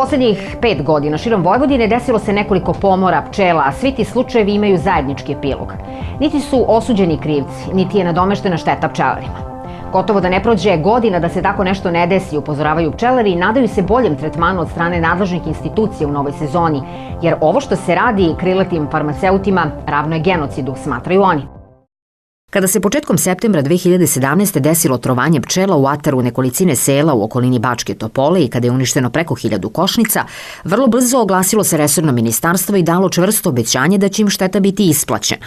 poslednjih 5 godina širom Vojvodine desilo se nekoliko pomora pčela, a svi ti slučajevi imaju zajednički epilog. Niti su osuđeni krivci, niti je nadomeštena šteta pčelarima. Gotovo da ne prođe godina da se tako nešto ne desi, upozoravaju pčelari i nadaju se boljem tretmanu od strane nadležnih institucija u novoj sezoni, jer ovo što se radi krilatim farmaceutima ravno je genocidu, smatraju oni. Kada se početkom septembra 2017. desilo trovanje pčela u ataru nekolicine sela u okolini Bačke Topole i kada je uništeno preko 1000 košnica, vrlo brzo oglasilo se resorno ministarstvo i dalo čvrsto obećanje da će im šteta biti isplaćena.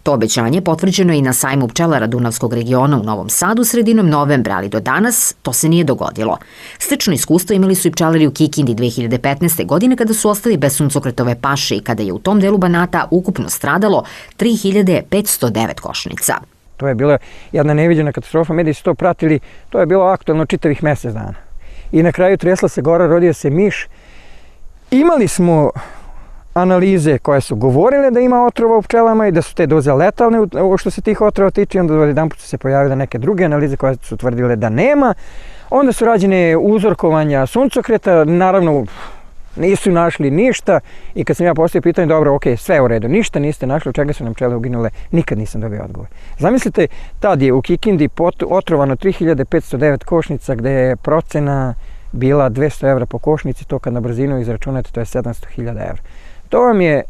To obećanje potvrđeno je i na sajmu pčelara Dunavskog regiona u Novom Sadu sredinom novembra, ali do danas to se nije dogodilo. Slično iskustvo imali su i pčelari u Kikindi 2015. godine kada su ostali bez suncokretove paše i kada je u tom delu Banata ukupno stradalo 3509 košnica. To je bila jedna neviđena katastrofa, mediji su to pratili, to je bilo aktualno čitavih mesec dana. I na kraju tresla se gora, rodio se miš. Imali smo analize koje su govorile da ima otrova u pčelama i da su te doze letalne što se tih otrova tiče, onda jedanput su se pojavile neke druge analize koje su tvrdile da nema. Onda su rađene uzorkovanja suncokreta, naravno nisu našli ništa i kad sam ja postavio pitanje, dobro, ok, sve je u redu, ništa niste našli, od čega su nam pčele uginule, nikad nisam dobio odgovor. Zamislite, tad je u Kikindi otrovano 3509 košnica gde je procena bila 200 evra po košnici, to kad na brzinu izračunate, to je 700.000 evra. To vam je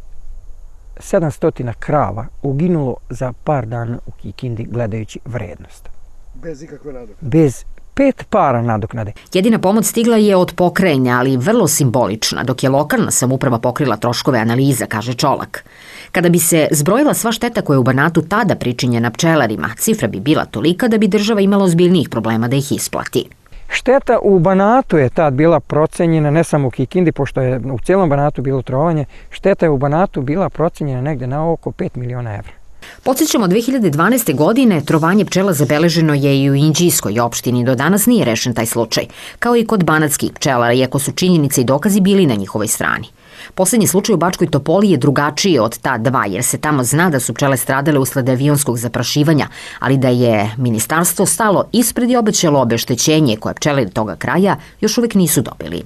700 krava uginulo za par dana u Kikindi gledajući vrednost. Bez ikakve nadoknade? Bez 5 para nadoknade. Jedina pomoć stigla je od pokrajine, ali vrlo simbolična, dok je lokalna samouprava pokrila troškove analiza, kaže Čolak. Kada bi se zbrojila sva šteta koja je u Banatu tada pričinjena pčelarima, cifra bi bila tolika da bi država imala ozbiljnijih problema da ih isplati. Šteta u Banatu je tad bila procenjena, ne samo u Kikindi, pošto je u cijelom Banatu bilo trovanje, šteta je u Banatu bila procenjena negde na oko 5 miliona evra. Podsjećamo, 2012. godine trovanje pčela zabeleženo je i u Inđijskoj opštini. Do danas nije rešen taj slučaj, kao i kod banatskih pčelara, iako su činjenice i dokazi bili na njihovoj strani. Poslednji slučaj u Bačkoj Topoli je drugačiji od ta dva, jer se tamo zna da su pčele stradale usled avionskog zaprašivanja, ali da je ministarstvo stalo ispred i obećalo obeštećenje koje pčelari toga kraja još uvek nisu dobili.